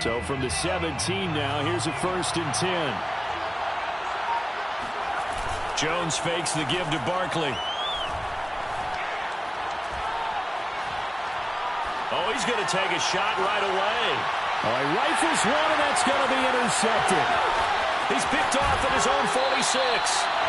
So from the 17 now, here's a 1st and 10. Jones fakes the give to Barkley. Oh, he's going to take a shot right away. Oh, he rifles one, and that's going to be intercepted. He's picked off at his own 46.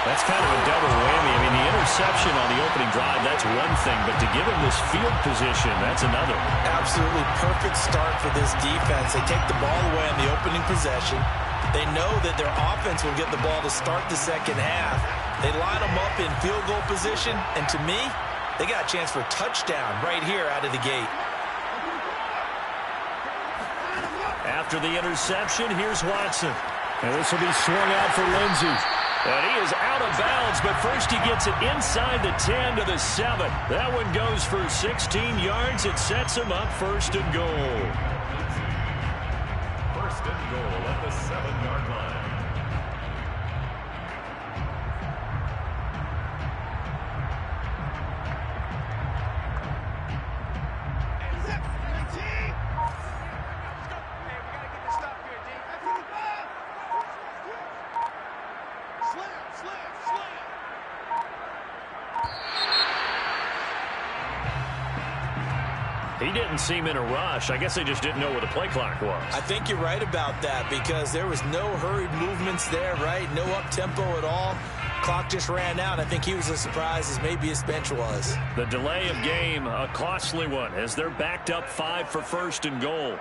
That's kind of a double whammy. I mean, the interception on the opening drive, that's one thing, but to give him this field position, that's another. Absolutely perfect start for this defense. They take the ball away on the opening possession. They know that their offense will get the ball to start the second half. They line them up in field goal position, and to me, they got a chance for a touchdown right here out of the gate. After the interception, here's Watson. And this will be swung out for Lindsey. And he is out of bounds, but first he gets it inside the 10 to the 7. That one goes for 16 yards. It sets him up 1st and goal. 1st and goal at the 7-yard line. He didn't seem in a rush. I guess they just didn't know where the play clock was. I think you're right about that because there was no hurried movements there, right? No up-tempo at all. Clock just ran out. I think he was as surprised as maybe his bench was. The delay of game, a costly one, as they're backed up 5 for 1st and goal.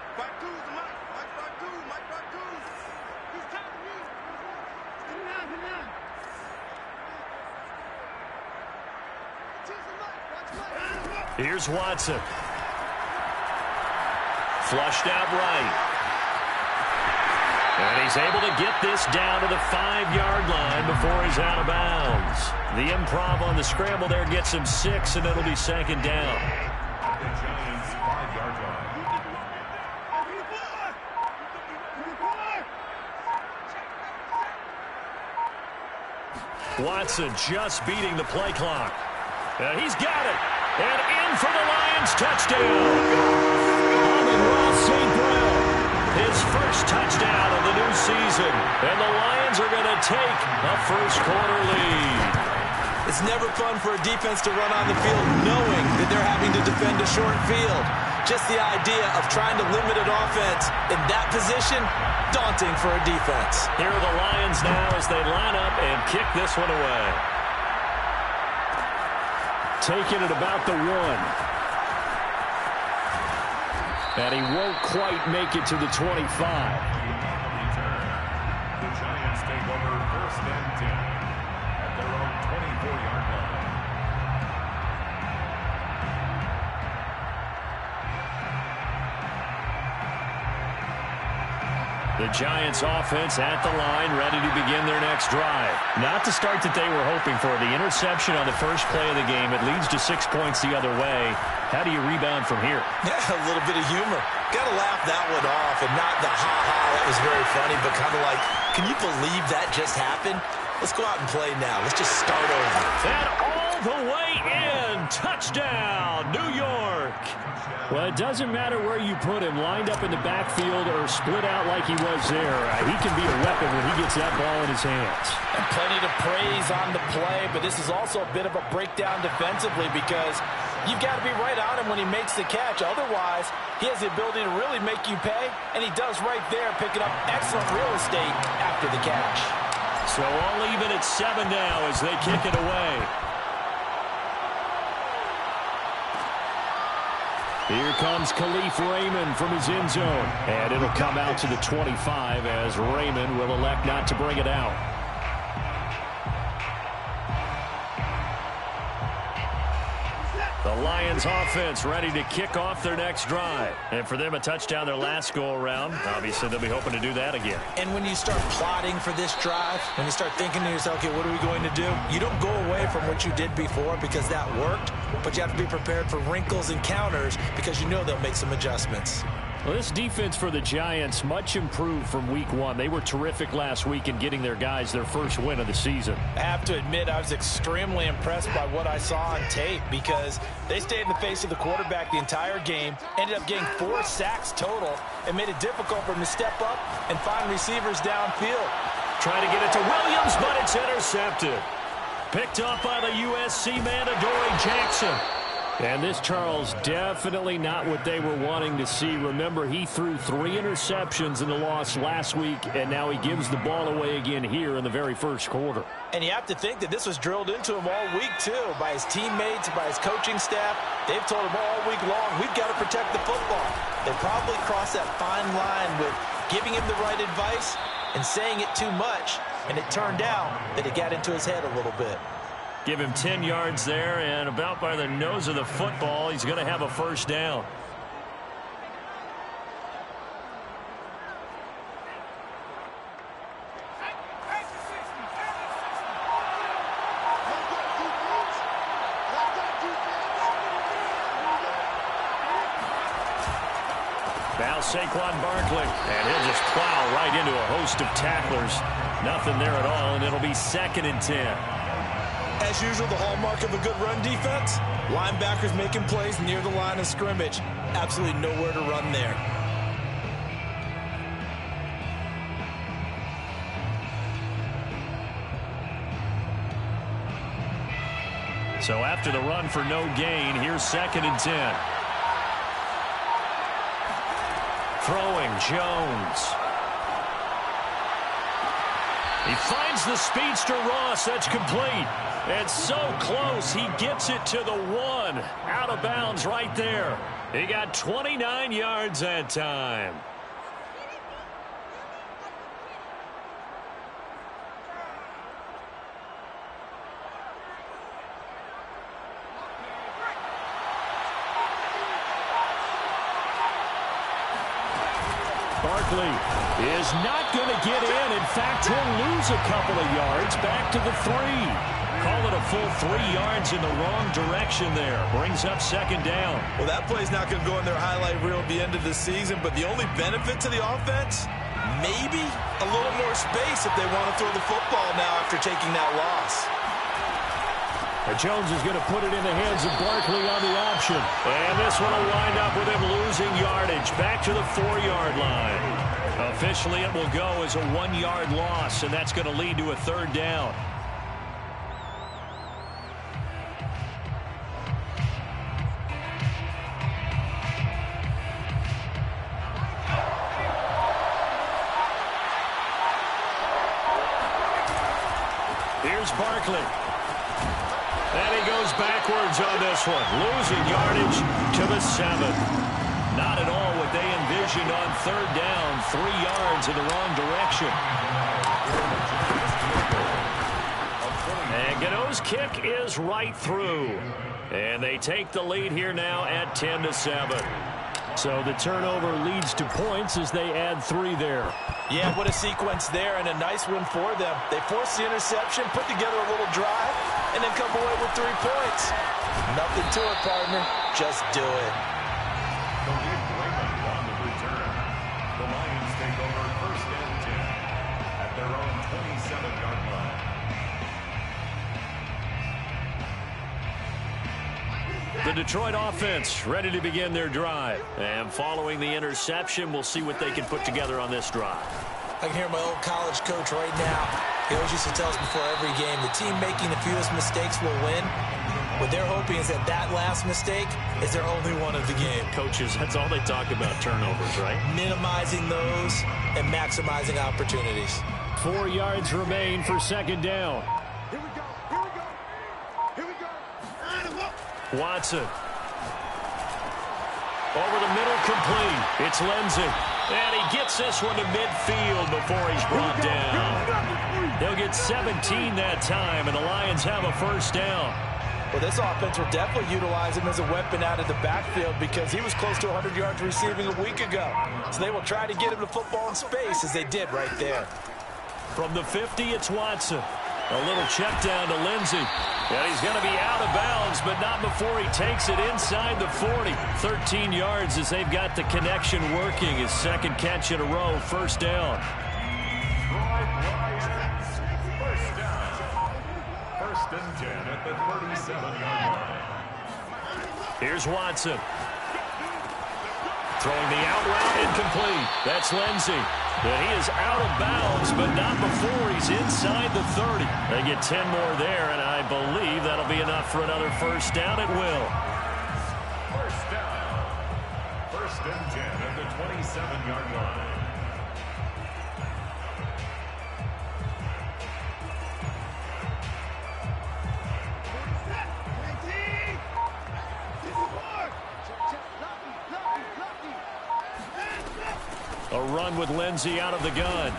Here's Watson. Flushed out right. And he's able to get this down to the 5-yard line before he's out of bounds. The improv on the scramble there gets him 6, and it'll be 2nd down. The Giants' 5-yard line. Watson just beating the play clock. And he's got it. And in for the Lions touchdown. St. Brown, his first touchdown of the new season. And the Lions are going to take a first-quarter lead. It's never fun for a defense to run on the field knowing that they're having to defend a short field. Just the idea of trying to limit an offense in that position, daunting for a defense. Here are the Lions now as they line up and kick this one away. Taking it about the 1. And he won't quite make it to the 25. The Giants take over 1st and 10 at their own 24-yard line. The Giants offense at the line, ready to begin their next drive. Not the start that they were hoping for. The interception on the first play of the game. It leads to 6 points the other way. How do you rebound from here? Yeah, a little bit of humor. Got to laugh that one off and not the ha-ha. That was very funny, but kind of like, can you believe that just happened? Let's go out and play now. Let's just start over. And all the way in. Touchdown, New York. Well, it doesn't matter where you put him, lined up in the backfield or split out like he was there. He can be a weapon when he gets that ball in his hands. And plenty to praise on the play, but this is also a bit of a breakdown defensively because you've got to be right on him when he makes the catch. Otherwise, he has the ability to really make you pay, and he does right there, picking up excellent real estate after the catch. So all even at 7 now as they kick it away. Here comes Khalif Raymond from his end zone. And it'll come out to the 25 as Raymond will elect not to bring it out. The Lions offense ready to kick off their next drive. And for them, a touchdown their last go-around. Obviously, they'll be hoping to do that again. And when you start plotting for this drive, when you start thinking to yourself, okay, what are we going to do? You don't go away from what you did before because that worked, but you have to be prepared for wrinkles and counters because you know they'll make some adjustments. Well, this defense for the Giants, much improved from week one. They were terrific last week in getting their guys their first win of the season. I have to admit, I was extremely impressed by what I saw on tape because they stayed in the face of the quarterback the entire game, ended up getting 4 sacks total, and made it difficult for him to step up and find receivers downfield. Trying to get it to Williams, but it's intercepted. Picked up by the USC man, Adoree Jackson. And this, Charles, definitely not what they were wanting to see. Remember, he threw 3 interceptions in the loss last week, and now he gives the ball away again here in the very first quarter. And you have to think that this was drilled into him all week, too, by his teammates, by his coaching staff. They've told him all week long, we've got to protect the football. They probably crossed that fine line with giving him the right advice and saying it too much, and it turned out that it got into his head a little bit. Give him 10 yards there, and about by the nose of the football, he's going to have a first down. Now Saquon Barkley, and he'll just plow right into a host of tacklers. Nothing there at all, and it'll be 2nd and 10. As usual, the hallmark of a good run defense, linebackers making plays near the line of scrimmage. Absolutely nowhere to run there. So after the run for no gain, here's 2nd and 10. Throwing, Jones. He finds the speedster Ross. That's complete. And so close, he gets it to the 1. Out of bounds right there. He got 29 yards that time. Barkley is not going to get in. In fact, he'll lose a couple of yards back to the 3. Call it a full 3 yards in the wrong direction there. Brings up 2nd down. Well, that play's not going to go in their highlight reel at the end of the season, but the only benefit to the offense, maybe a little more space if they want to throw the football now after taking that loss. Jones is going to put it in the hands of Barkley on the option. And this one will wind up with him losing yardage back to the 4-yard line. Officially, it will go as a 1-yard loss, and that's going to lead to a 3rd down. Here's Barkley. And he goes backwards on this one, losing yardage to the 7. Not at all what they envisioned on 3rd down, 3 yards in the wrong direction. And Gano's kick is right through. And they take the lead here now at 10-7. So the turnover leads to points as they add 3 there. Yeah, what a sequence there, and a nice win for them. They forced the interception, put together a little drive, and then come away with 3 points. Nothing to it, partner. Just do it. The Lions take over 1st and 10 at their own 27-yard line. The Detroit offense ready to begin their drive. And following the interception, we'll see what they can put together on this drive. I can hear my old college coach right now. He always used to tell us before every game, the team making the fewest mistakes will win. What they're hoping is that that last mistake is their only one of the game. Coaches, that's all they talk about, turnovers, right? Minimizing those and maximizing opportunities. 4 yards remain for 2nd down. Here we go. Here we go. Here we go. Watson. Over the middle, complete. It's Lindsey. And he gets this one to midfield before he's brought down. They'll get 17 that time, and the Lions have a 1st down. Well, this offense will definitely utilize him as a weapon out of the backfield because he was close to 100 yards receiving a week ago. So they will try to get him the football in space as they did right there. From the 50, it's Watson. A little check down to Lindsey. And he's going to be out of bounds, but not before he takes it inside the 40. 13 yards as they've got the connection working. His second catch in a row, first down. First and 10 at the 37-yard line. Here's Watson. Throwing the out route, incomplete. That's Lindsey. And he is out of bounds, but not before he's inside the 30. They get 10 more there, and I believe that'll be enough for another first down. It will. First down. First and 10 at the 27-yard line. A run with Lindsey out of the gun.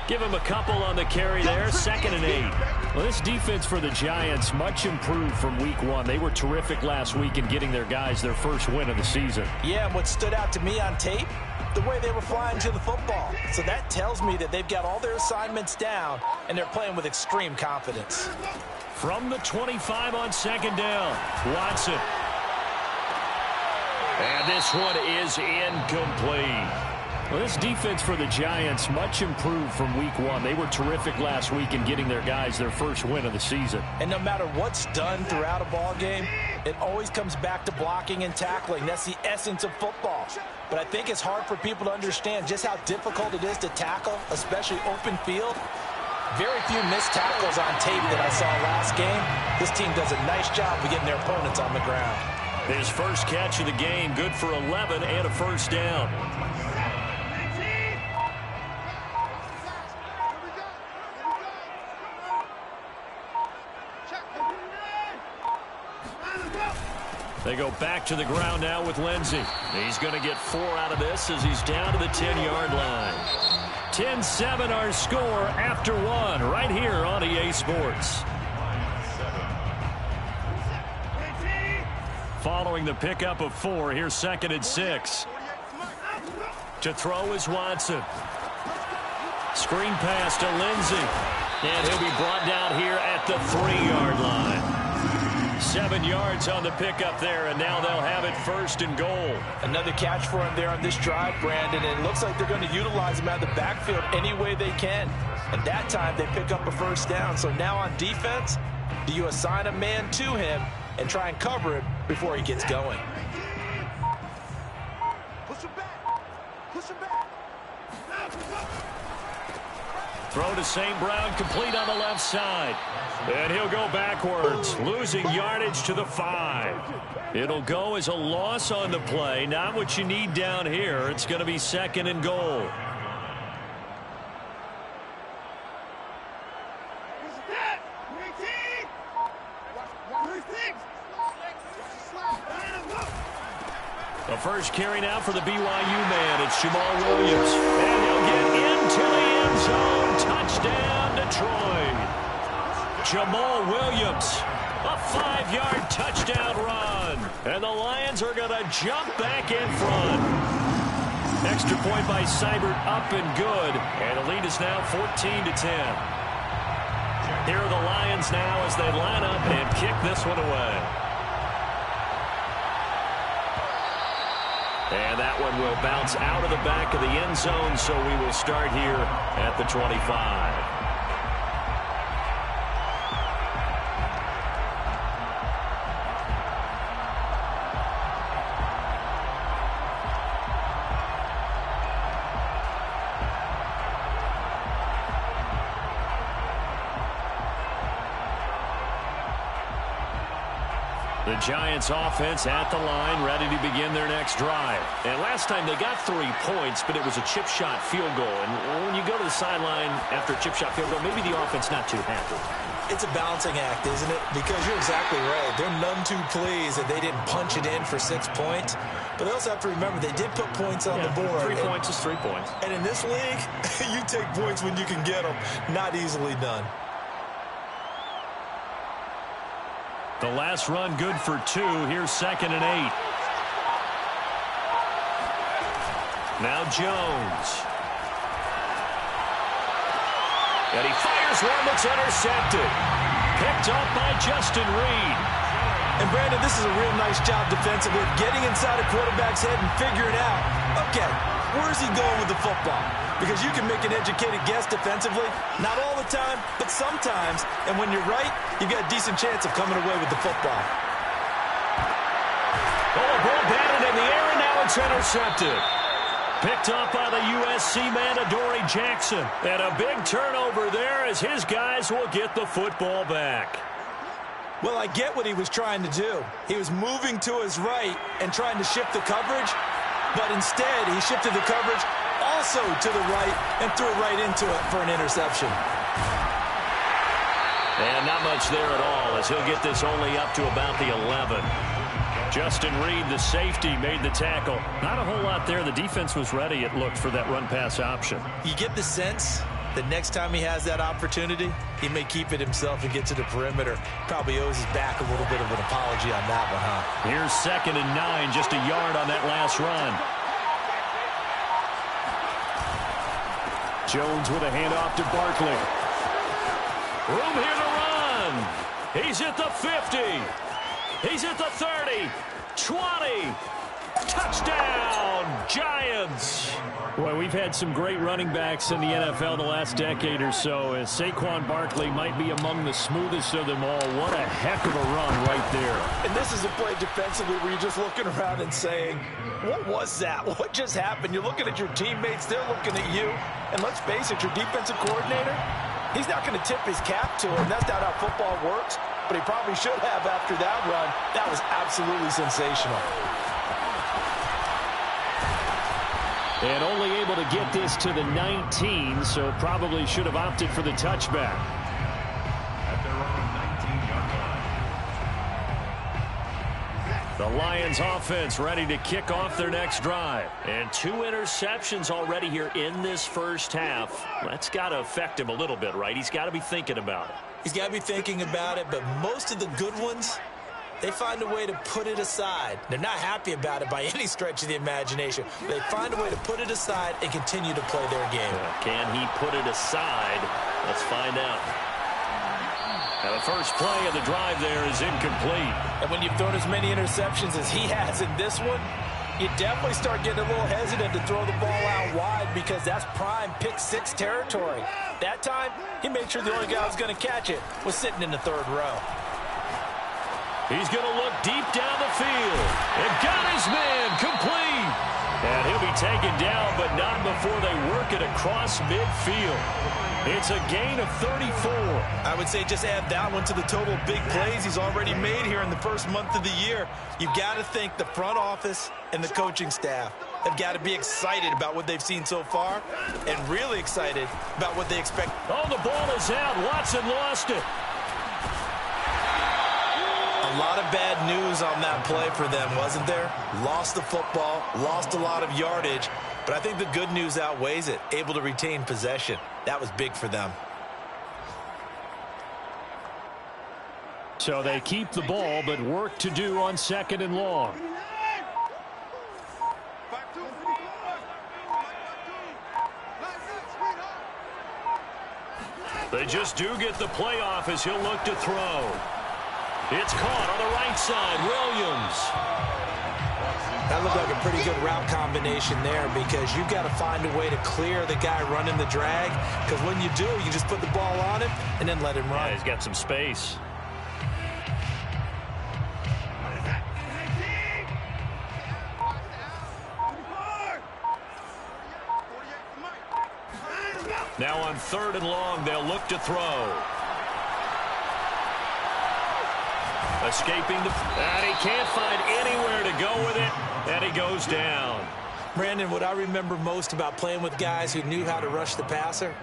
Give him a couple on the carry there. 2nd and 8. Well, this defense for the Giants much improved from week 1. They were terrific last week in getting their guys their first win of the season. Yeah, and what stood out to me on tape, the way they were flying to the football. So that tells me that they've got all their assignments down, and they're playing with extreme confidence. From the 25 on 2nd down, Watson. And this one is incomplete. Well, this defense for the Giants much improved from week 1. They were terrific last week in getting their guys their first win of the season. And no matter what's done throughout a ball game, it always comes back to blocking and tackling. That's the essence of football. But I think it's hard for people to understand just how difficult it is to tackle, especially open field. Very few missed tackles on tape that I saw last game. This team does a nice job of getting their opponents on the ground. His first catch of the game, good for 11 and a first down. They go back to the ground now with Lindsey. He's going to get 4 out of this as he's down to the 10-yard line. 10-7 our score after 1 right here on EA Sports. Following the pickup of 4, here's 2nd and 6. To throw is Watson. Screen pass to Lindsey. And he'll be brought down here at the 3-yard line. 7 yards on the pickup there, and now they'll have it 1st and goal. Another catch for him there on this drive, Brandon, and it looks like they're going to utilize him out of the backfield any way they can. And that time they pick up a first down. So now on defense, do you assign a man to him and try and cover him before he gets going? Push him back. Push him back. Throw to St. Brown, complete on the left side. And he'll go backwards, losing yardage to the 5. It'll go as a loss on the play. Not what you need down here. It's going to be 2nd and goal. The first carry now for the BYU man. It's Jamal Williams. And he'll get into the end zone. Touchdown, Detroit. Jamal Williams, a 5-yard touchdown run. And the Lions are going to jump back in front. Extra point by Seibert, up and good. And the lead is now 14-10. Here are the Lions now as they line up and kick this one away. And that one will bounce out of the back of the end zone, so we will start here at the 25. The Giants offense at the line, ready to begin their next drive. And last time they got 3 points, but it was a chip shot field goal. And when you go to the sideline after a chip shot field goal, maybe the offense not too happy. It's a balancing act, isn't it? Because you're exactly right. They're none too pleased that they didn't punch it in for 6 points. But they also have to remember they did put points on the board. 3 points is 3 points. And in this league, you take points when you can get them. Not easily done. The last run good for 2. Here's 2nd and 8. Now Jones. And he fires one that's intercepted. Picked up by Justin Reed. And Brandon, this is a real nice job defensively, getting inside a quarterback's head and figuring out, okay, where's he going with the football? Because you can make an educated guess defensively, not all the time, but sometimes. And when you're right, you've got a decent chance of coming away with the football. Oh, a ball batted in the air, and now it's intercepted. Picked up by the USC man, Adoree Jackson. And a big turnover there as his guys will get the football back. Well, I get what he was trying to do. He was moving to his right and trying to shift the coverage, but instead he shifted the coverage also to the right and threw it right into it for an interception. And not much there at all as he'll get this only up to about the 11. Justin Reed, the safety, made the tackle. Not a whole lot there. The defense was ready, it looked, for that run-pass option. You get the sense that next time he has that opportunity, he may keep it himself and get to the perimeter. Probably owes his back a little bit of an apology on that one, huh? Here's 2nd and 9, just a yard on that last run. Jones with a handoff to Barkley. Room here to run. He's at the 50. He's at the 30. 20. Touchdown, Giants. Boy, we've had some great running backs in the NFL the last decade or so, as Saquon Barkley might be among the smoothest of them all. What a heck of a run right there. And this is a play defensively where you're just looking around and saying, what was that? What just happened? You're looking at your teammates, they're looking at you. And let's face it, your defensive coordinator, he's not going to tip his cap to him. That's not how football works, but he probably should have after that run. That was absolutely sensational. And only able to get this to the 19, so probably should have opted for the touchback. At their own 19-yard line. The Lions offense ready to kick off their next drive. And 2 interceptions already here in this first half. That's got to affect him a little bit, right? He's got to be thinking about it. He's got to be thinking about it, but most of the good ones, they find a way to put it aside. They're not happy about it by any stretch of the imagination. They find a way to put it aside and continue to play their game. Can he put it aside? Let's find out. And the first play of the drive there is incomplete. And when you've thrown as many interceptions as he has in this one, you definitely start getting a little hesitant to throw the ball out wide because that's prime pick 6 territory. That time, he made sure the only guy who was going to catch it was sitting in the 3rd row. He's going to look deep down the field. And got his man complete. And he'll be taken down, but not before they work it across midfield. It's a gain of 34. I would say just add that one to the total big plays he's already made here in the first month of the year. You've got to think the front office and the coaching staff have got to be excited about what they've seen so far and really excited about what they expect. Oh, the ball is out. Watson lost it. A lot of bad news on that play for them, wasn't there? Lost the football, lost a lot of yardage, but I think the good news outweighs it. Able to retain possession. That was big for them. So they keep the ball, but work to do on 2nd and long. They just do get the playoff as he'll look to throw. It's caught on the right side. Williams. That looked like a pretty good route combination there because you've got to find a way to clear the guy running the drag, because when you do, you just put the ball on him and then let him run. Yeah, he's got some space. Now on 3rd and long, they'll look to throw. Escaping and he can't find anywhere to go with it, and he goes down. Brandon, what I remember most about playing with guys who knew how to rush the passer,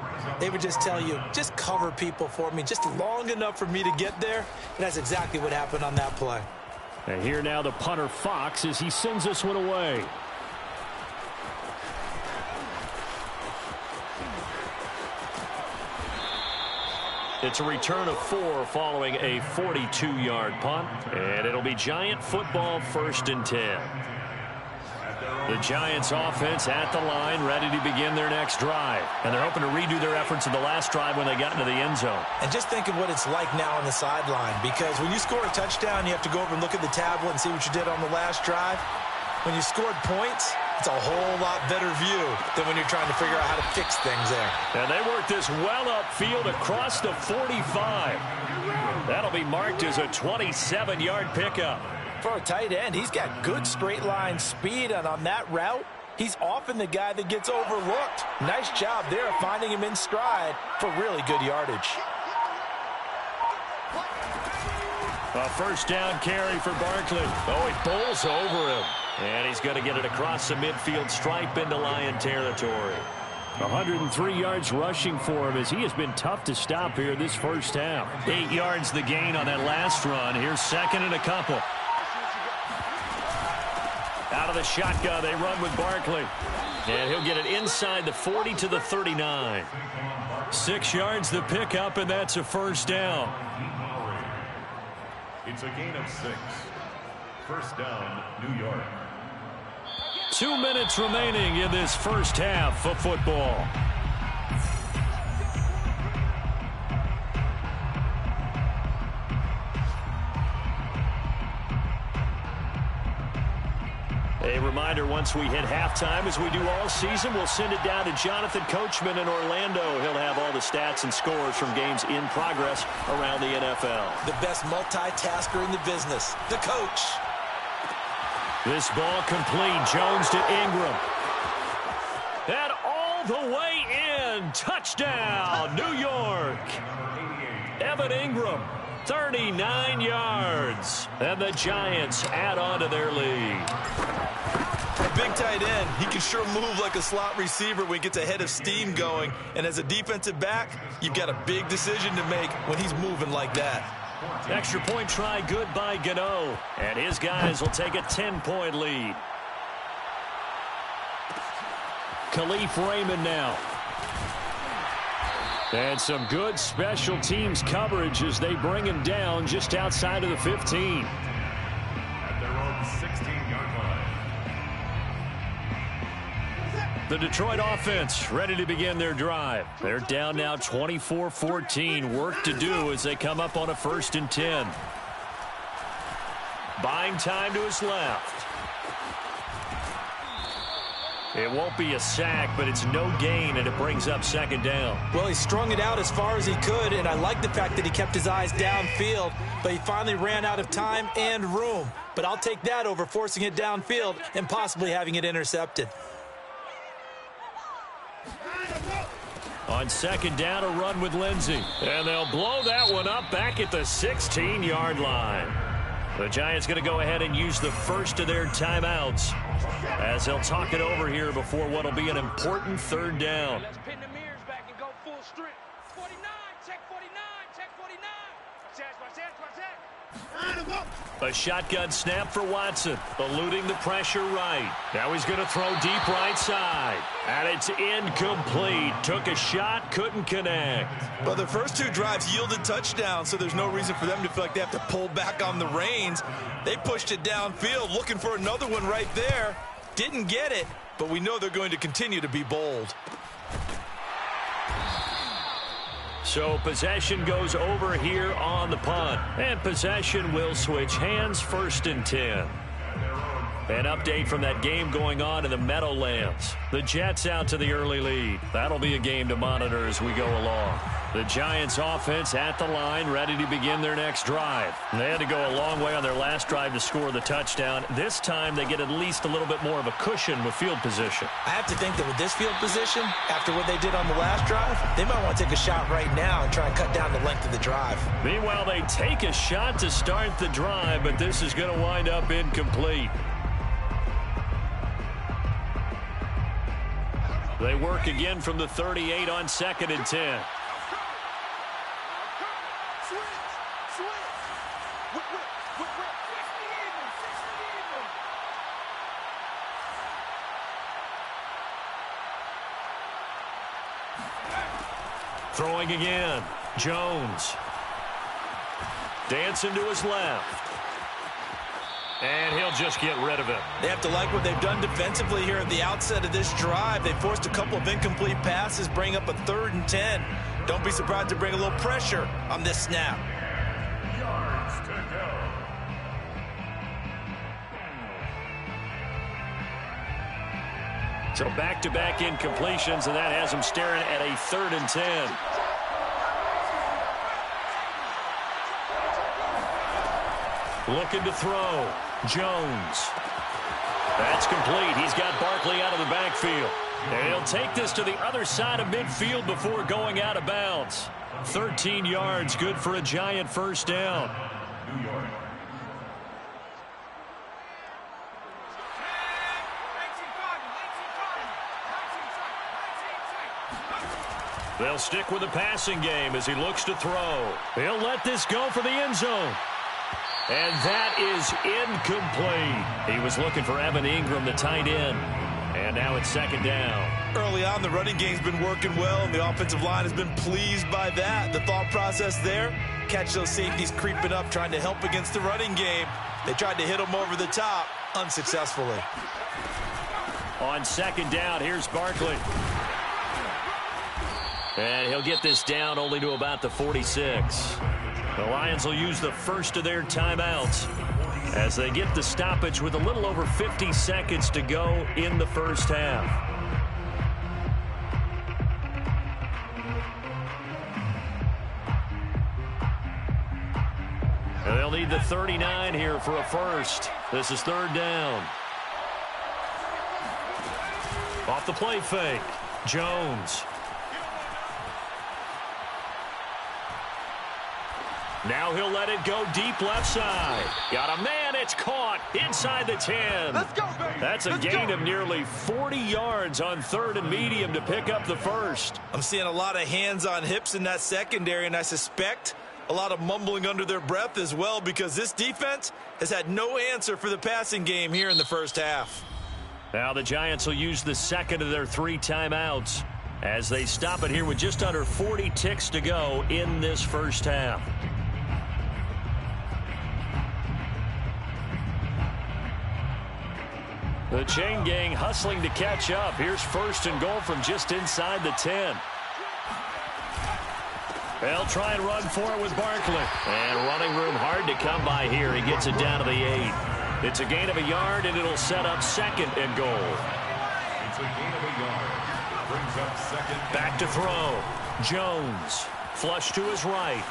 they would just tell you, just cover people for me, just long enough for me to get there, and that's exactly what happened on that play. And here now the punter Fox as he sends this one away. It's a return of 4 following a 42-yard punt. And it'll be Giant football 1st and 10. At their The Giants offense at the line, ready to begin their next drive. And they're hoping to redo their efforts in the last drive when they got into the end zone. And just think of what it's like now on the sideline, because when you score a touchdown, you have to go over and look at the tablet and see what you did on the last drive. When you scored points, it's a whole lot better view than when you're trying to figure out how to fix things there. And they work this well upfield across the 45. That'll be marked as a 27-yard pickup. For a tight end, he's got good straight line speed, and on that route, he's often the guy that gets overlooked. Nice job there of finding him in stride for really good yardage. A first down carry for Barkley. Oh, he bowls over him. And he's going to get it across the midfield stripe into Lion territory. 103 yards rushing for him as he has been tough to stop here this first half. 8 yards the gain on that last run. Here's second and a couple. Out of the shotgun, they run with Barkley. And he'll get it inside the 40 to the 39. 6 yards the pickup, and that's a first down. It's a gain of 6. First down, New York. 2 minutes remaining in this first half of football. A reminder, once we hit halftime, as we do all season, we'll send it down to Jonathan Coachman in Orlando. He'll have all the stats and scores from games in progress around the NFL. The best multitasker in the business, the coach. This ball complete. Jones to Ingram. And all the way in. Touchdown, New York. Evan Ingram, 39 yards. And the Giants add on to their lead. A big tight end, he can sure move like a slot receiver when he gets a head of steam going. And as a defensive back, you've got a big decision to make when he's moving like that. Extra point try good by Gano. And his guys will take a 10-point lead. Khalif Raymond now. And some good special teams coverage as they bring him down just outside of the 15. At their own 16-yard line. The Detroit offense ready to begin their drive. They're down now 24-14. Work to do as they come up on a 1st and 10. Buying time to his left. It won't be a sack, but it's no gain, and it brings up 2nd down. Well, he strung it out as far as he could, and I like the fact that he kept his eyes downfield, but he finally ran out of time and room. But I'll take that over forcing it downfield and possibly having it intercepted. On 2nd down, a run with Lindsey. And they'll blow that one up back at the 16-yard line. The Giants going to go ahead and use the first of their timeouts as they'll talk it over here before what will be an important 3rd down. Let's pin the mirrors back and go full strip. 49, check 49, check 49. A shotgun snap for Watson, eluding the pressure right. Now he's going to throw deep right side. And it's incomplete. Took a shot, couldn't connect. Well, the first 2 drives yielded touchdowns, so there's no reason for them to feel like they have to pull back on the reins. They pushed it downfield, looking for another one right there. Didn't get it, but we know they're going to continue to be bold. So possession goes over here on the punt. And possession will switch hands, 1st and 10. An update from that game going on in the Meadowlands. The Jets out to the early lead. That'll be a game to monitor as we go along. The Giants offense at the line, ready to begin their next drive. They had to go a long way on their last drive to score the touchdown. This time they get at least a little bit more of a cushion with field position. I have to think that with this field position, after what they did on the last drive, they might want to take a shot right now and try and cut down the length of the drive. Meanwhile, they take a shot to start the drive, but this is going to wind up incomplete. They work again from the 38 on 2nd and 10. Throwing again. Jones. Dancing to his left. And he'll just get rid of it. They have to like what they've done defensively here at the outset of this drive. They forced a couple of incomplete passes, bring up a 3rd and 10. Don't be surprised to bring a little pressure on this snap. Yards to go. So back-to-back incompletions, and that has him staring at a 3rd and 10. Looking to throw. Jones. That's complete. He's got Barkley out of the backfield. And he'll take this to the other side of midfield before going out of bounds. 13 yards, good for a Giant first down. New York. They'll stick with the passing game as he looks to throw. He'll let this go for the end zone. And that is incomplete. He was looking for Evan Ingram, the tight end. And now it's 2nd down. Early on, the running game's been working well, and the offensive line has been pleased by that. The thought process there, catch those safeties creeping up, trying to help against the running game. They tried to hit them over the top, unsuccessfully. On 2nd down, here's Barkley. And he'll get this down only to about the 46. The Lions will use the first of their timeouts as they get the stoppage with a little over 50 seconds to go in the first half. And they'll need the 39 here for a first. This is 3rd down. Off the play fake. Jones. Now he'll let it go deep left side. Got a man. It's caught inside the 10. Let's go, baby. That's a gain of nearly 40 yards on 3rd and medium to pick up the first. I'm seeing a lot of hands on hips in that secondary, and I suspect a lot of mumbling under their breath as well, because this defense has had no answer for the passing game here in the first half. Now the Giants will use the 2nd of their 3 timeouts as they stop it here with just under 40 ticks to go in this first half. The chain gang hustling to catch up. Here's 1st and goal from just inside the 10. They'll try and run for it with Barkley. And running room hard to come by here. He gets it down to the 8. It's a gain of a yard, and it'll set up 2nd and goal. It's a gain of a yard. Brings up 2nd. Back to throw. Jones. Flush to his right.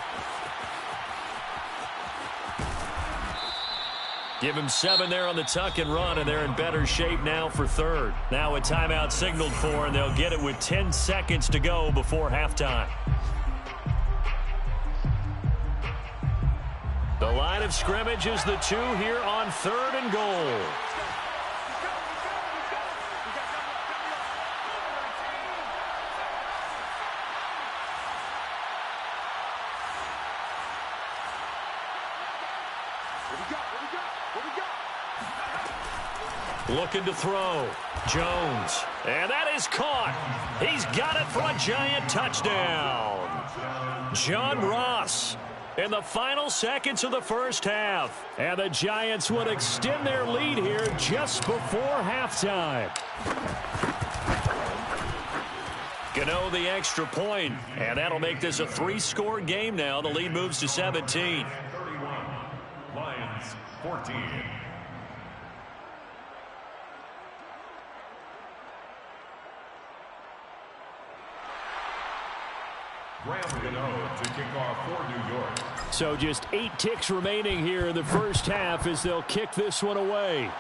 Give him 7 there on the tuck and run, and they're in better shape now for 3rd. Now a timeout signaled for, and they'll get it with 10 seconds to go before halftime. The line of scrimmage is the 2 here on 3rd and goal. Looking to throw. Jones. And that is caught. He's got it for a Giant touchdown. John Ross in the final seconds of the first half. And the Giants would extend their lead here just before halftime. Gano the extra point, and that'll make this a 3-score game now. The lead moves to 17. 31. Lions 14. To kick off for New York. So just 8 ticks remaining here in the first half as they'll kick this one away.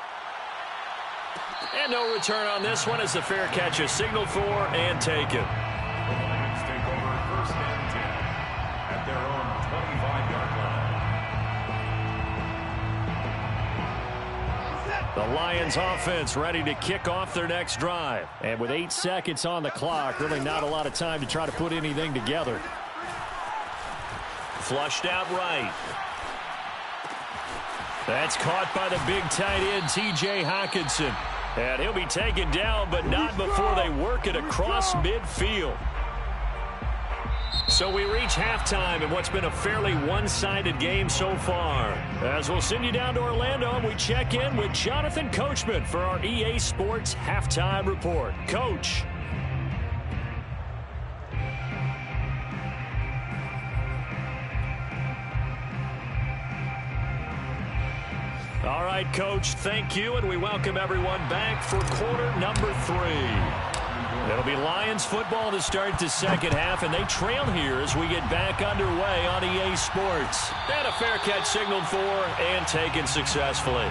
And no return on this one as the fair catch is signaled for and taken. The Lions take over 1st and 10 at their own 25-yard line. The Lions offense ready to kick off their next drive. And with 8 seconds on the clock, really not a lot of time to try to put anything together. Flushed out right. That's caught by the big tight end, T.J. Hockenson. And he'll be taken down, but not before they work it across midfield. So So we reach halftime in what's been a fairly one-sided game so far. As we'll send you down to Orlando, and we check in with Jonathan Coachman for our EA Sports Halftime Report. Coach. All right, Coach, thank you, and we welcome everyone back for quarter number 3. It'll be Lions football to start the second half, and they trail here as we get back underway on EA Sports. And a fair catch signaled for and taken successfully.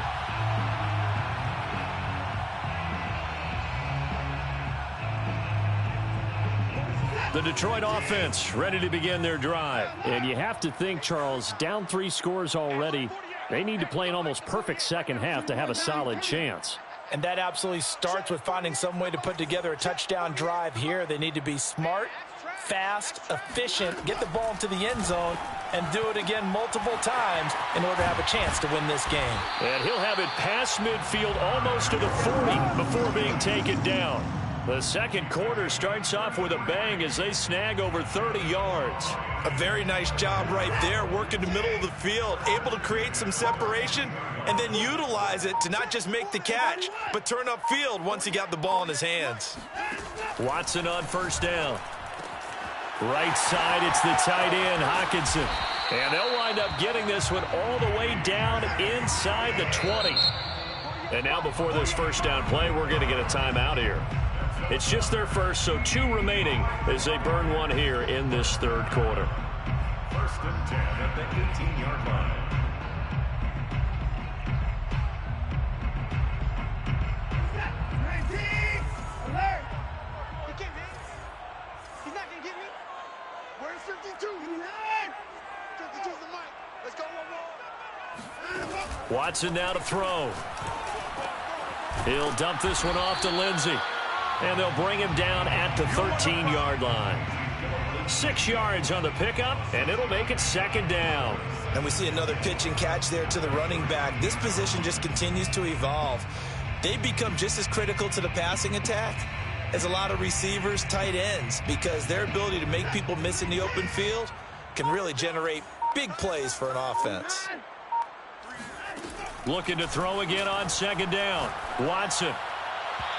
The Detroit offense ready to begin their drive. And you have to think, Charles, down 3 scores already. They need to play an almost perfect second half to have a solid chance. And that absolutely starts with finding some way to put together a touchdown drive here. They need to be smart, fast, efficient, get the ball into the end zone, and do it again multiple times in order to have a chance to win this game. And he'll have it past midfield almost to the 40 before being taken down. The second quarter starts off with a bang as they snag over 30 yards. A very nice job right there, working the middle of the field, able to create some separation and then utilize it to not just make the catch, but turn upfield once he got the ball in his hands. Watson on first down. Right side, it's the tight end, Hockenson. And they'll wind up getting this one all the way down inside the 20. And now before this first down play, we're going to get a timeout here. It's just their first, so 2 remaining as they burn one here in this third quarter. First and 10 at the 18-yard line. Alert! He can't hit. He's not going to get me. Where's 52? 52's the mic. Let's go, Watson now to throw. He'll dump this one off to Lindsey. And they'll bring him down at the 13-yard line. 6 yards on the pickup, and it'll make it second down. And we see another pitch and catch there to the running back. This position just continues to evolve. They become just as critical to the passing attack as a lot of receivers, tight ends, because their ability to make people miss in the open field can really generate big plays for an offense. Looking to throw again on second down. Watson.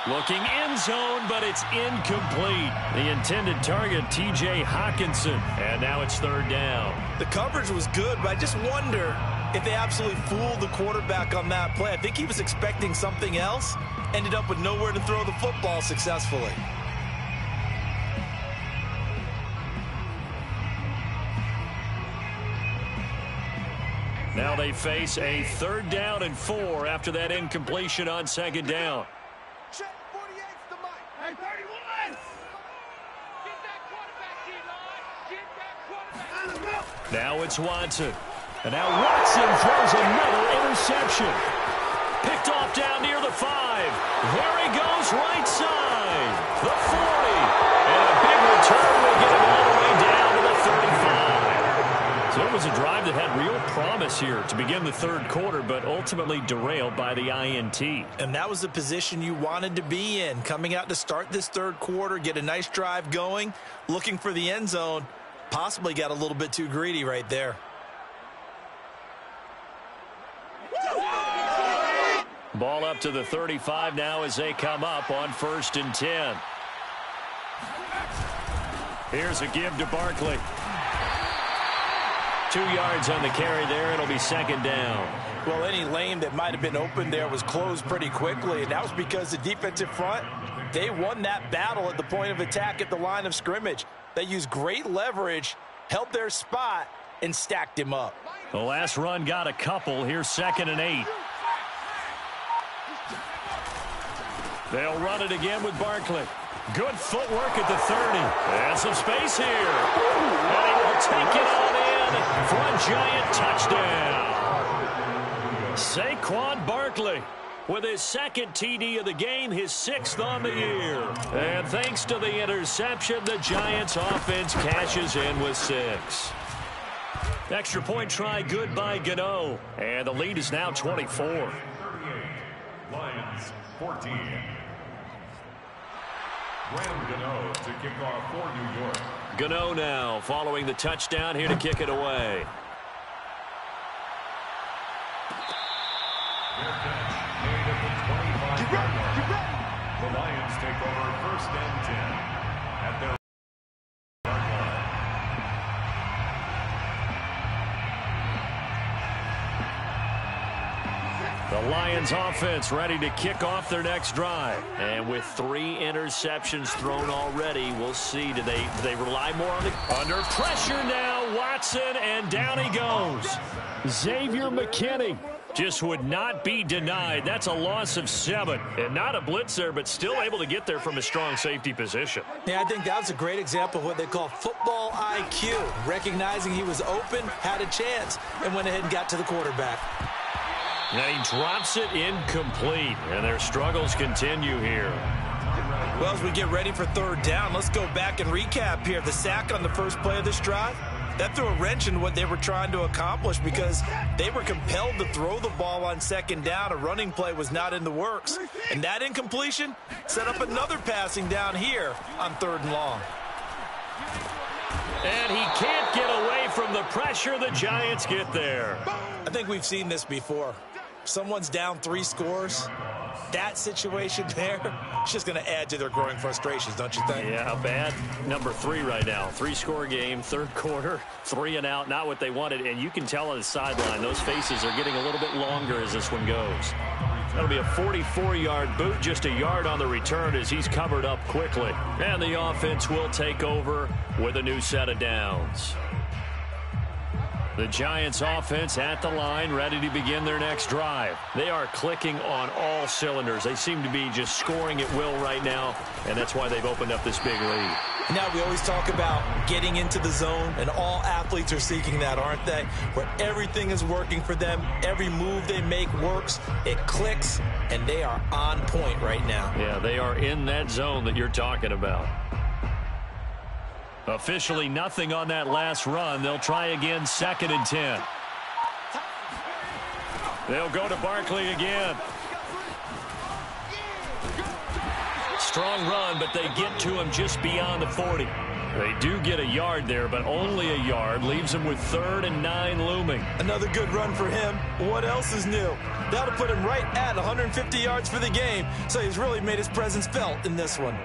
Looking end zone, but it's incomplete. The intended target, T.J. Hockenson. And now it's third down. The coverage was good, but I just wonder if they absolutely fooled the quarterback on that play. I think he was expecting something else. Ended up with nowhere to throw the football successfully. Now they face a 3rd down and 4 after that incompletion on second down. Check 48's the mic. Hey, 31! Get that quarterback, D-line. Get that quarterback. Now it's Watson. And now Watson throws another interception. Picked off down near the 5. There he goes, right side. The 40. And a big return will get him all the way down to the 35. So it was a drive that had real promise here to begin the third quarter, but ultimately derailed by the INT. And that was the position you wanted to be in. Coming out to start this third quarter, get a nice drive going, looking for the end zone. Possibly got a little bit too greedy right there. Ball up to the 35 now as they come up on 1st and 10. Here's a give to Barkley. 2 yards on the carry there. It'll be second down. Well, any lane that might have been open there was closed pretty quickly, and that was because the defensive front, they won that battle at the point of attack at the line of scrimmage. They used great leverage, held their spot, and stacked him up. The last run got a couple. Here's 2nd and 8. They'll run it again with Barkley. Good footwork at the 30. And some space here. And he will take it on in for a giant touchdown. Saquon Barkley with his 2nd TD of the game, his 6th on the year. And thanks to the interception, the Giants offense cashes in with 6. Extra point try good by Gano. And the lead is now 24. 38. Lions 14. Graham Gano to kick off for New York. Gano now following the touchdown here to kick it away. Their catch made at the 25-yard line. The Lions take over 1st and 10 at their yard line. The Lions offense ready to kick off their next drive. And with 3 interceptions thrown already, we'll see. Do they rely more on the... Under pressure now, Watson, and down he goes. Xavier McKinney just would not be denied. That's a loss of 7. And not a blitz there, but still able to get there from a strong safety position. Yeah, I think that was a great example of what they call football IQ. Recognizing he was open, had a chance, and went ahead and got to the quarterback. And he drops it incomplete, and their struggles continue here. Well, as we get ready for 3rd down, let's go back and recap here. The sack on the first play of this drive, that threw a wrench in what they were trying to accomplish because they were compelled to throw the ball on 2nd down. A running play was not in the works. And that incompletion set up another passing down here on 3rd and long. And he can't get away from the pressure. The Giants get there. I think we've seen this before. Someone's down 3 scores. That situation there, it's just going to add to their growing frustrations, don't you think? Yeah, bad number 3 right now. 3-score game, 3rd quarter, 3 and out, not what they wanted. And you can tell on the sideline, those faces are getting a little bit longer as this one goes. That'll be a 44-yard boot, just a yard on the return as he's covered up quickly. And the offense will take over with a new set of downs. The Giants offense at the line, ready to begin their next drive. They are clicking on all cylinders. They seem to be just scoring at will right now, and that's why they've opened up this big lead. Now, we always talk about getting into the zone, and all athletes are seeking that, aren't they? Where everything is working for them, every move they make works, it clicks, and they are on point right now. Yeah, they are in that zone that you're talking about. Officially nothing on that last run. They'll try again, 2nd and 10. They'll go to Barkley again. Strong run, but they get to him just beyond the 40. They do get a yard there, but only a yard. Leaves him with 3rd and 9 looming. Another good run for him. What else is new? That'll put him right at 150 yards for the game, so he's really made his presence felt in this one.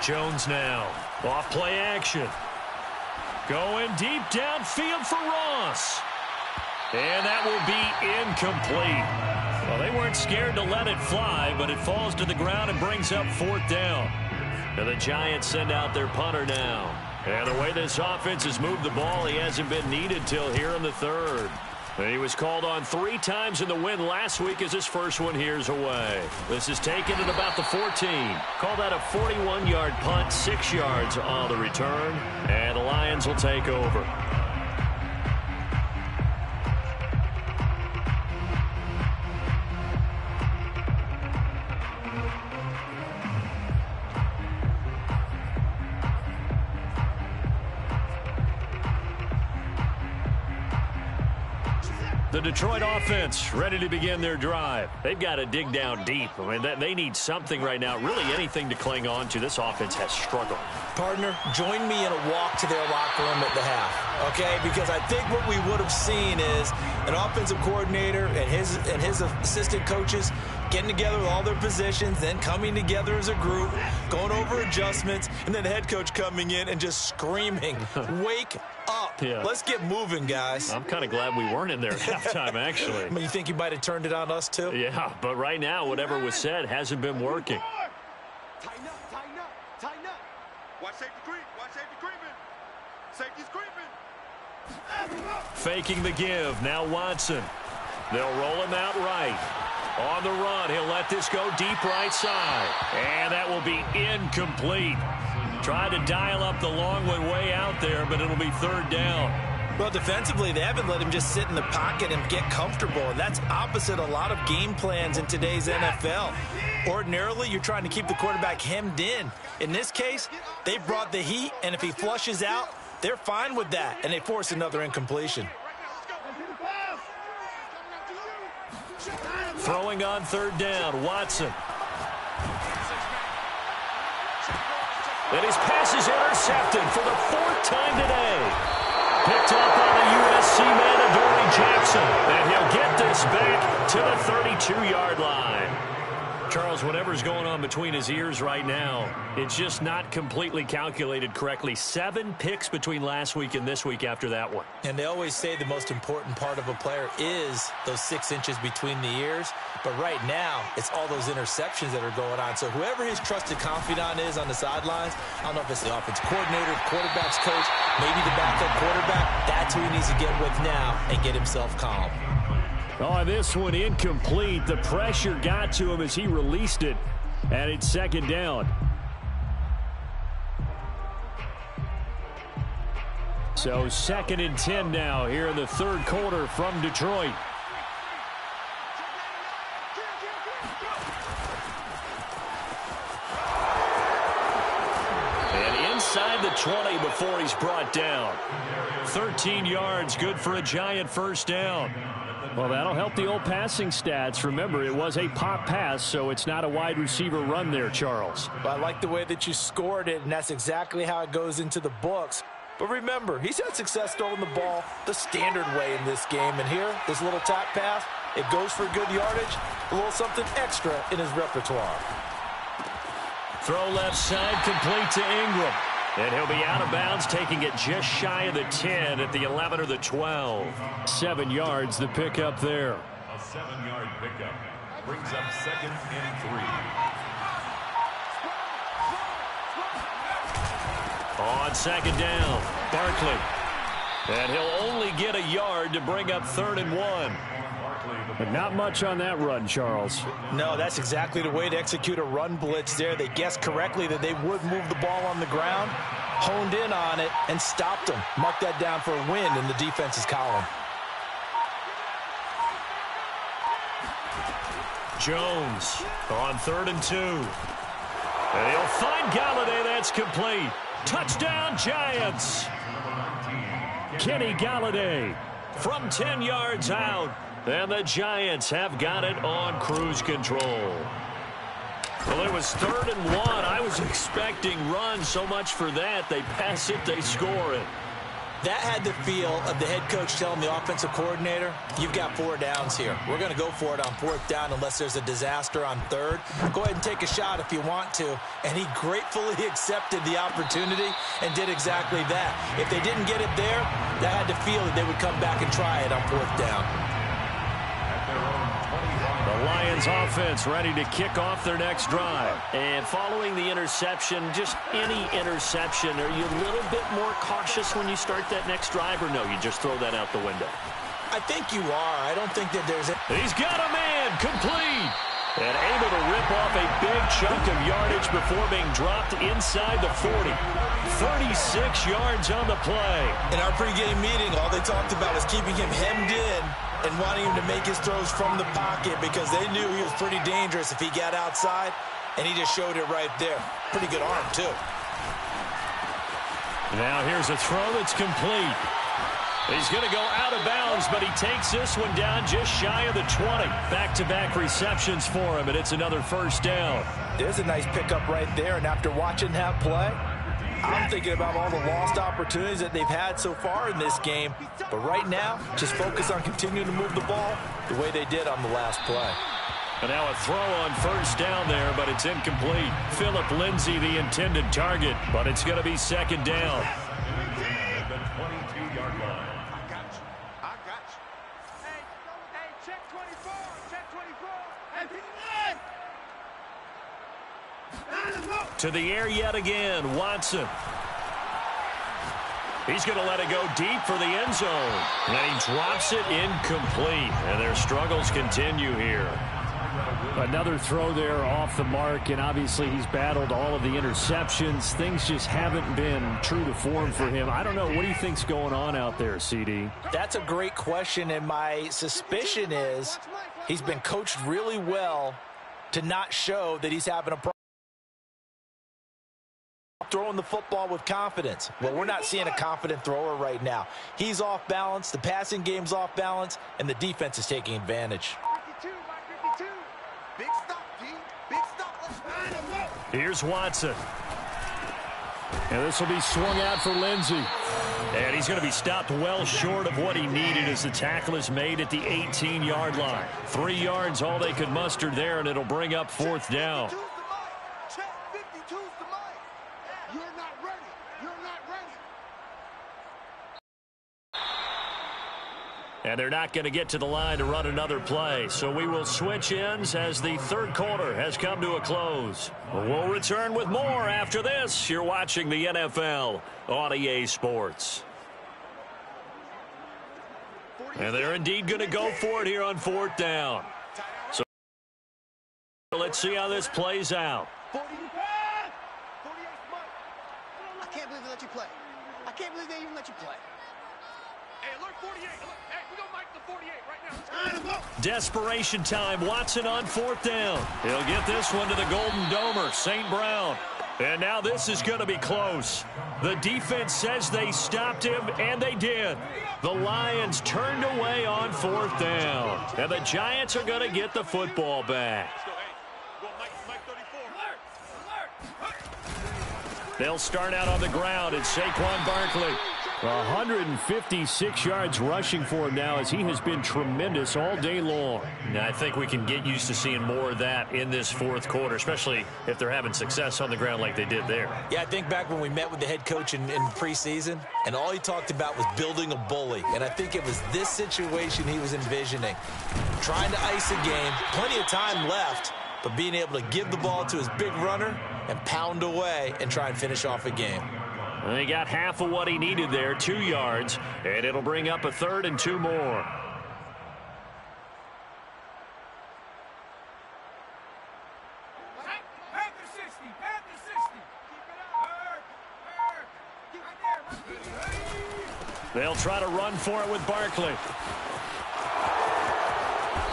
Jones now, off play action. Going deep downfield for Ross. And that will be incomplete. Well, they weren't scared to let it fly, but it falls to the ground and brings up 4th down. And the Giants send out their punter now. And the way this offense has moved the ball, he hasn't been needed till here in the 3rd. And he was called on 3 times in the win last week as his first one here's away. This is taken at about the 14. Call that a 41-yard punt, 6 yards on the return. And the Lions will take over. The Detroit offense ready to begin their drive. They've got to dig down deep. I mean, they need something right now, really anything to cling on to. This offense has struggled. Partner, join me in a walk to their locker room at the half, okay? Because I think what we would have seen is an offensive coordinator and his assistant coaches getting together with all their positions, then coming together as a group, going over adjustments, and then the head coach coming in and just screaming, wake up. Yeah. Let's get moving, guys. I'm kind of glad we weren't in there at halftime, actually. I mean, you think you might have turned it on us, too? Yeah, but right now, whatever was said hasn't been working. Tighten up, tighten up, tighten up. Watch safety creep, watch safety creeping. Safety's creeping. Faking the give. Now Watson. They'll roll him out right. On the run, he'll let this go deep right side. And that will be incomplete. Tried to dial up the long one way out there, but it'll be 3rd down. Well, defensively, they haven't let him just sit in the pocket and get comfortable, and that's opposite a lot of game plans in today's NFL. Ordinarily, you're trying to keep the quarterback hemmed in. In this case, they brought the heat, and if he flushes out, They're fine with that, and they force another incompletion. Throwing on third down, Watson. And his pass is intercepted for the 4th time today. Picked up by the USC man, Adoree Jackson. And he'll get this back to the 32-yard line. Charles, whatever's going on between his ears right now, it's just not completely calculated correctly. 7 picks between last week and this week after that one. And they always say the most important part of a player is those 6 inches between the ears. But right now, it's all those interceptions that are going on. So whoever his trusted confidant is on the sidelines, I don't know if it's the offense coordinator, the quarterback's coach, maybe the backup quarterback, that's who he needs to get with now and get himself calm. Oh, this one incomplete. The pressure got to him as he released it, and it's 2nd down. So 2nd and 10 now here in the 3rd quarter from Detroit. And inside the 20 before he's brought down. 13 yards, good for a Giant 1st down. Well, that'll help the old passing stats. Remember, it was a pop pass, so it's not a wide receiver run there, Charles. Well, I like the way that you scored it, and that's exactly how it goes into the books. But remember, he's had success throwing the ball the standard way in this game. And here, this little tap pass, it goes for good yardage, a little something extra in his repertoire. Throw left side, complete to Ingram. And he'll be out of bounds, taking it just shy of the 10 at the 11 or the 12. 7 yards, the pickup there. A 7-yard pickup brings up 2nd and 3. On 2nd down, Barkley. And he'll only get a yard to bring up 3rd and 1. But not much on that run, Charles. No, that's exactly the way to execute a run blitz there. They guessed correctly that they would move the ball on the ground, honed in on it, and stopped them. Mark that down for a win in the defense's column. Jones on 3rd and 2. And he'll find Galladay. That's complete. Touchdown, Giants. Kenny Galladay from 10 yards out. And the Giants have got it on cruise control. Well, it was 3rd and 1. I was expecting run, so much for that. They pass it, they score it. That had the feel of the head coach telling the offensive coordinator, you've got 4 downs here. We're going to go for it on 4th down unless there's a disaster on 3rd. Go ahead and take a shot if you want to. And he gratefully accepted the opportunity and did exactly that. If they didn't get it there, that had the feel that they would come back and try it on 4th down. The Lions offense ready to kick off their next drive. And following the interception, just any interception, are you a little bit more cautious when you start that next drive, or no, you just throw that out the window? I think you are. I don't think that there's a... He's got a man, complete. And able to rip off a big chunk of yardage before being dropped inside the 40. 36 yards on the play. In our pregame meeting, all they talked about was keeping him hemmed in and wanting him to make his throws from the pocket because they knew he was pretty dangerous if he got outside, and he just showed it right there. Pretty good arm, too. Now here's a throw that's complete. He's going to go out of bounds, but he takes this one down just shy of the 20. Back-to-back receptions for him, and it's another 1st down. There's a nice pickup right there, and after watching that play, I'm thinking about all the lost opportunities that they've had so far in this game. But right now, just focus on continuing to move the ball the way they did on the last play. And now a throw on 1st down there, but it's incomplete. Phillip Lindsay, the intended target, but it's going to be 2nd down. At the 22-yard line. I got you. Hey, check 24. Check 24. Hey, To the air yet again, Watson. He's going to let it go deep for the end zone. And he drops it incomplete. And their struggles continue here. Another throw there off the mark, and obviously he's battled all of the interceptions. Things just haven't been true to form for him. I don't know. What do you think's going on out there, CD? That's a great question, and my suspicion is he's been coached really well to not show that he's having a problem throwing the football with confidence. Well, we're not seeing a confident thrower right now. He's off balance, the passing game's off balance, and the defense is taking advantage. 52 by 52. Big stop, G. Big stop. Let's find him. Here's Watson. And this will be swung out for Lindsey. And he's going to be stopped well short of what he needed as the tackle is made at the 18-yard line. 3 yards, all they could muster there, and it'll bring up 4th down. Check 52's the mic. You're not ready. You're not ready. And they're not going to get to the line to run another play. So we will switch ends as the third quarter has come to a close. We'll return with more after this. You're watching the NFL on EA Sports. And they're indeed going to go for it here on 4th down. So let's see how this plays out. 48 Mike. I can't believe they let you play. I can't believe they even let you play. Hey, alert 48. Hey, we don't Mike the 48 right now. Desperation time. Watson on 4th down. He'll get this one to the Golden Domer, St. Brown. And now this is going to be close. The defense says they stopped him, and they did. The Lions turned away on 4th down. And the Giants are going to get the football back. They'll start out on the ground. It's Saquon Barkley. 156 yards rushing for him now as he has been tremendous all day long. Now, I think we can get used to seeing more of that in this 4th quarter, especially if they're having success on the ground like they did there. Yeah, I think back when we met with the head coach in preseason, and all he talked about was building a bully. And I think it was this situation he was envisioning. Trying to ice a game, plenty of time left, but being able to give the ball to his big runner and pound away and try and finish off a game. He got half of what he needed there, 2 yards, and it'll bring up a 3rd and 2 more. Panther 60. Panther 60. Keep it up. They'll try to run for it with Barkley.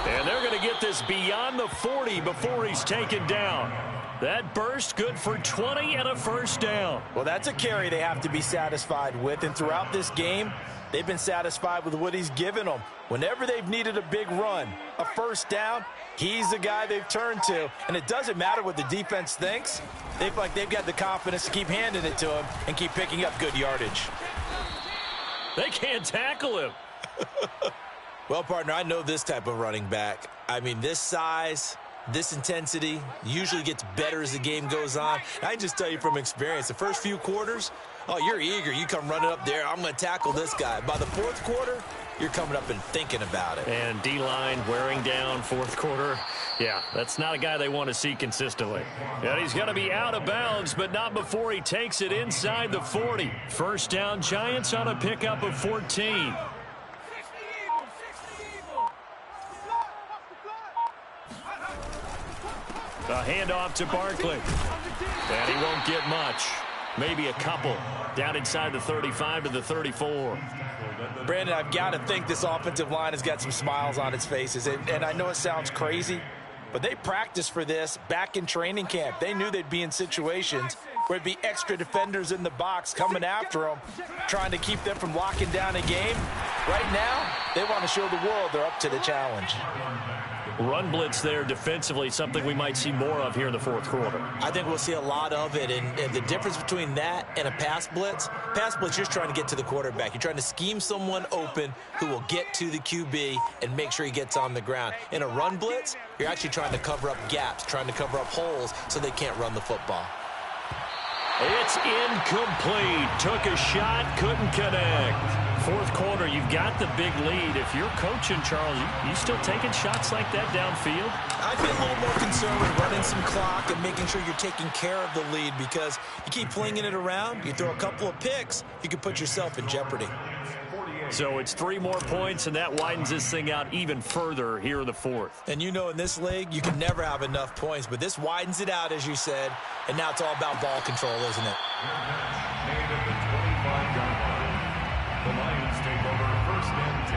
And they're going to get this beyond the 40 before he's taken down. That burst good for 20 and a 1st down. Well, that's a carry they have to be satisfied with. And throughout this game, they've been satisfied with what he's given them. Whenever they've needed a big run, a 1st down, he's the guy they've turned to. And it doesn't matter what the defense thinks. They feel like they've got the confidence to keep handing it to him and keep picking up good yardage. They can't tackle him. Well, partner, I know this type of running back. I mean, this size, this intensity usually gets better as the game goes on. I can just tell you from experience, the first few quarters, oh, you're eager. You come running up there, I'm going to tackle this guy. By the 4th quarter, you're coming up and thinking about it. And D-line wearing down 4th quarter. Yeah, that's not a guy they want to see consistently. And he's going to be out of bounds, but not before he takes it inside the 40. 1st down, Giants on a pickup of 14. A handoff to Barkley. And he won't get much. Maybe a couple. Down inside the 35 to the 34. Brandon, I've got to think this offensive line has got some smiles on its faces. And I know it sounds crazy, but they practiced for this back in training camp. They knew they'd be in situations where it'd be extra defenders in the box coming after them, trying to keep them from locking down a game. Right now, they want to show the world they're up to the challenge. Run blitz there defensively, something we might see more of here in the 4th quarter. I think we'll see a lot of it, and the difference between that and a pass blitz, you're just trying to get to the quarterback. You're trying to scheme someone open who will get to the QB and make sure he gets on the ground. In a run blitz, you're actually trying to cover up gaps, trying to cover up holes so they can't run the football. It's incomplete. Took a shot, couldn't connect. 4th quarter, you've got the big lead. If you're coaching, Charles, you still taking shots like that downfield? I'd be a little more concerned with running some clock and making sure you're taking care of the lead, because you keep flinging it around, you throw a couple of picks, you can put yourself in jeopardy. So it's 3 more points, and that widens this thing out even further here in the 4th. And you know, in this league, you can never have enough points, but this widens it out, as you said, and now it's all about ball control, isn't it? Made at the 25-yard line. The Lions take over 1st and 10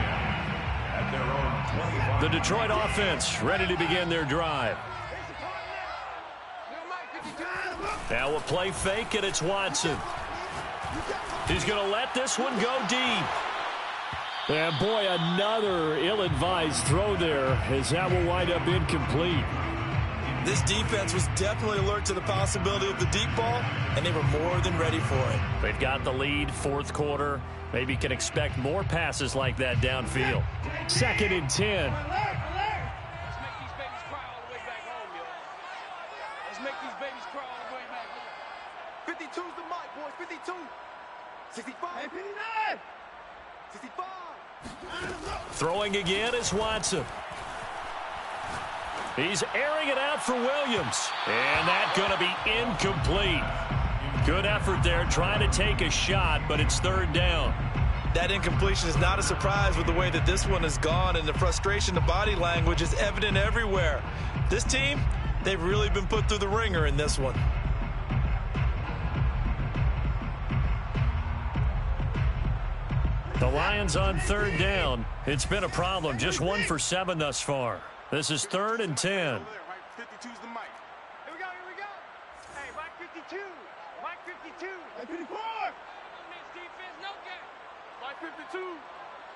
at their own 25. The Detroit offense ready to begin their drive. Little Mike 52. Now a play fake, and it's Watson. He's going to let this one go deep. And, boy, another ill-advised throw there as that will wind up incomplete. This defense was definitely alert to the possibility of the deep ball, and they were more than ready for it. They've got the lead, fourth quarter. Maybe can expect more passes like that downfield. 2nd and 10. Let's make these babies cry all the way back home, yo. Let's make these babies cry all the way back home. 52's the mic, boys. 52. 65. Hey, 59. 65. Throwing again is Watson. He's airing it out for Williams. And that's going to be incomplete. Good effort there trying to take a shot, but it's 3rd down. That incompletion is not a surprise with the way that this one has gone, and the frustration, the body language is evident everywhere. This team, they've really been put through the ringer in this one. The Lions on 3rd down. It's been a problem. Just 1 for 7 thus far. This is 3rd and 10. 52's the mic. Here we go, here we go. Hey, Mike 52. Mike 52. Hey, 54. This defense, no gap. Mike 52.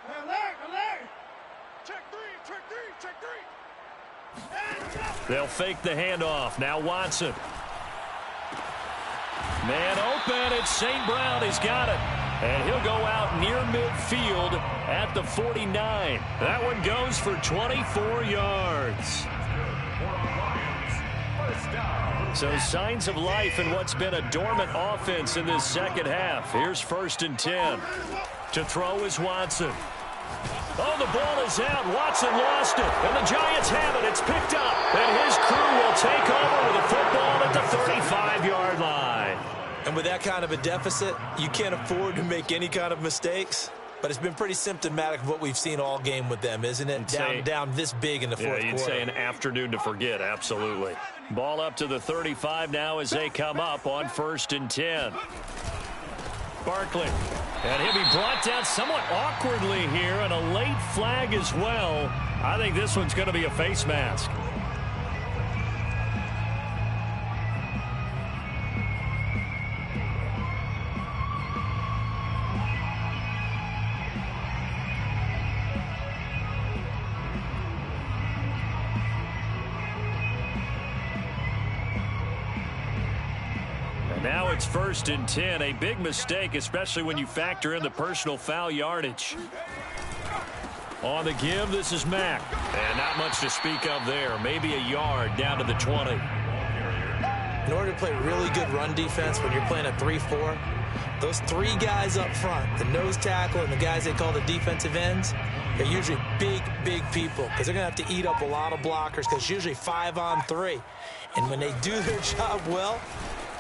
Hey, alert. Check 3, check 3, check 3. They'll fake the handoff. Now Watson. Man open. It's St. Brown. He's got it. And he'll go out near midfield at the 49. That one goes for 24 yards. So signs of life in what's been a dormant offense in this second half. Here's 1st and 10. To throw is Watson. Oh, the ball is out. Watson lost it. And the Giants have it. It's picked up. And his crew will take over with a football at the 35-yard line. And with that kind of a deficit, you can't afford to make any kind of mistakes. But it's been pretty symptomatic of what we've seen all game with them, isn't it? Down this big in the fourth quarter. You'd say an afternoon to forget, absolutely. Ball up to the 35 now as they come up on 1st and 10. Barkley. And he'll be brought down somewhat awkwardly here, and a late flag as well. I think this one's going to be a face mask. Now it's 1st and 10. A big mistake, especially when you factor in the personal foul yardage. On the give, this is Mack. And not much to speak of there. Maybe a yard down to the 20. In order to play really good run defense when you're playing a 3-4, those 3 guys up front, the nose tackle and the guys they call the defensive ends, they're usually big people because they're going to have to eat up a lot of blockers because it's usually 5-on-3. And when they do their job well,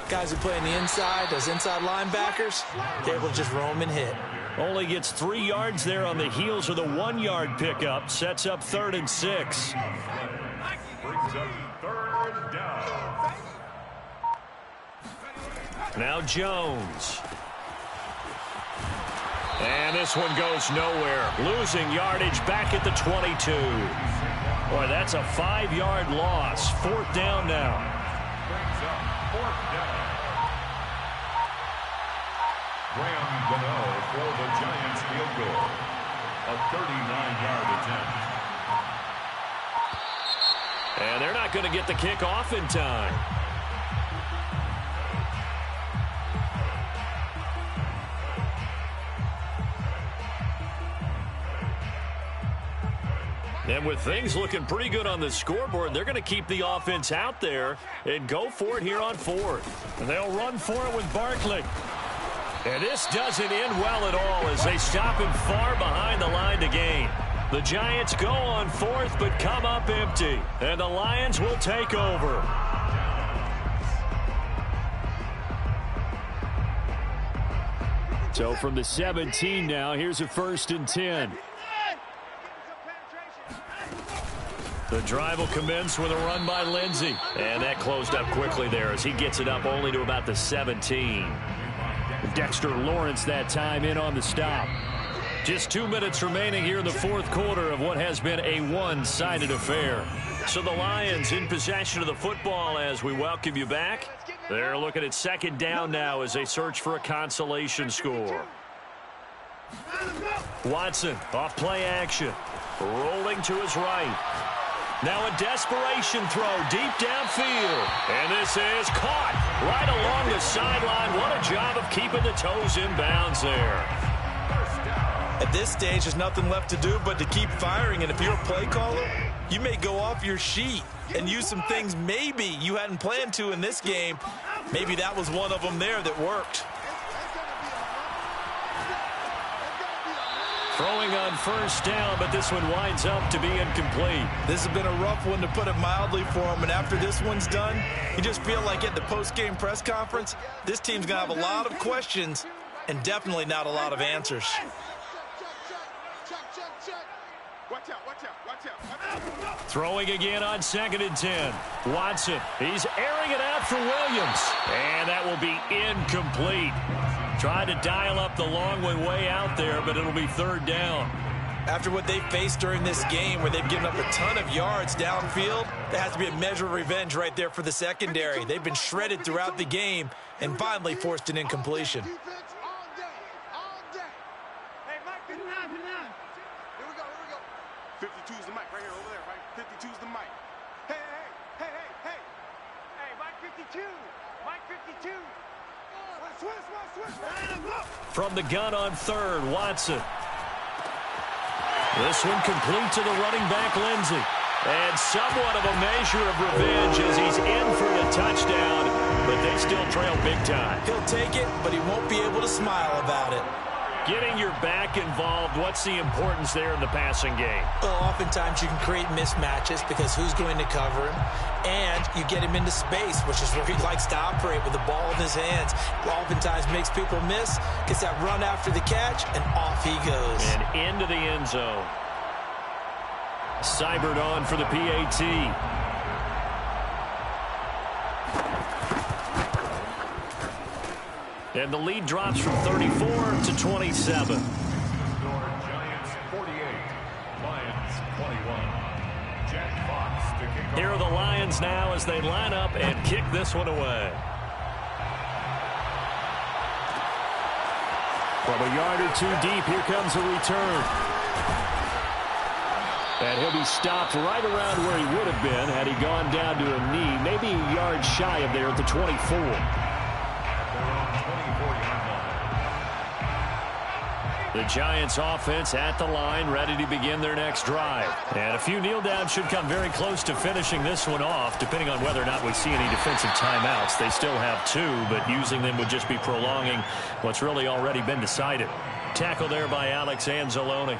guys who play on the inside, those inside linebackers, they're able to just roam and hit. Only gets 3 yards there on the heels of the 1-yard pickup. Sets up 3rd and 6. Brings up 3rd down. Now Jones. And this one goes nowhere. Losing yardage back at the 22. Boy, that's a 5-yard loss. 4th down now. Brings up 4th down. Graham Gano for the Giants field goal. A 39-yard attempt. And they're not going to get the kick off in time. And with things looking pretty good on the scoreboard, they're going to keep the offense out there and go for it here on 4th. And they'll run for it with Barkley. And this doesn't end well at all as they stop him far behind the line to gain. The Giants go on 4th but come up empty. And the Lions will take over. So from the 17 now, here's a 1st and 10. The drive will commence with a run by Lindsey. And that closed up quickly there as he gets it up only to about the 17. Dexter Lawrence that time in on the stop. Just 2 minutes remaining here in the fourth quarter of what has been a one-sided affair. So the Lions in possession of the football as we welcome you back. They're looking at second down now as they search for a consolation score. Watson, off play action. Rolling to his right. Now a desperation throw deep downfield. And this is caught right along the sideline. What a job of keeping the toes in bounds there. At this stage, there's nothing left to do but to keep firing. And if you're a play caller, you may go off your sheet and use some things maybe you hadn't planned to in this game. Maybe that was one of them there that worked. Throwing on first down, but this one winds up to be incomplete. This has been a rough one, to put it mildly, for him. And after this one's done, you just feel like at the post-game press conference, this team's going to have a lot of questions and definitely not a lot of answers. Throwing again on 2nd and 10. Watson, he's airing it out for Williams. And that will be incomplete. Trying to dial up the long one way out there, but it'll be 3rd down. After what they've faced during this game, where they've given up a ton of yards downfield, there has to be a measure of revenge right there for the secondary. They've been shredded throughout the game and finally forced an incompletion. From the gun on 3rd, Watson. This one complete to the running back, Lindsey. And somewhat of a measure of revenge as he's in for the touchdown, but they still trail big time. He'll take it, but he won't be able to smile about it. Getting your back involved, what's the importance there in the passing game? Well, oftentimes you can create mismatches because who's going to cover him? And you get him into space, which is where he likes to operate with the ball in his hands. Oftentimes makes people miss, gets that run after the catch, and off he goes. And into the end zone. Seibert on for the PAT. And the lead drops from 34 to 27. Giants 48, Lions 21. Jack Fox to kick off. Here are the Lions now as they line up and kick this one away. From a yard or two deep, here comes a return. And he'll be stopped right around where he would have been had he gone down to a knee, maybe a yard shy of there at the 24. The Giants offense at the line, ready to begin their next drive. And a few kneel downs should come very close to finishing this one off, depending on whether or not we see any defensive timeouts. They still have 2, but using them would just be prolonging what's really already been decided. Tackle there by Alex Anzalone.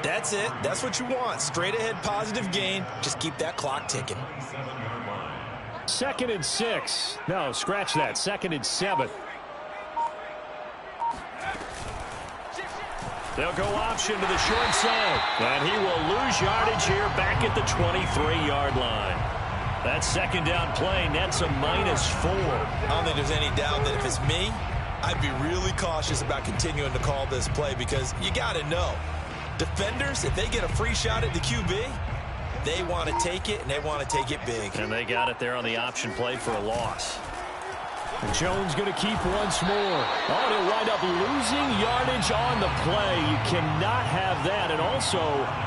That's it. That's what you want. Straight ahead positive gain. Just keep that clock ticking. 2nd and 6. No, scratch that. 2nd and 7. They'll go option to the short side. And he will lose yardage here back at the 23-yard line. That 2nd down play nets a -4. I don't think there's any doubt that if it's me, I'd be really cautious about continuing to call this play, because you got to know, defenders, if they get a free shot at the QB, they want to take it, and they want to take it big. And they got it there on the option play for a loss. And Jones going to keep once more. Oh, and he'll wind up losing yardage on the play. You cannot have that. And also,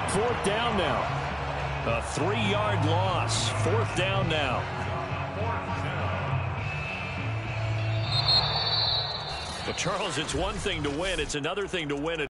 4th down now. A 3-yard loss. 4th down now. Well, Charles, it's one thing to win. It's another thing to win it.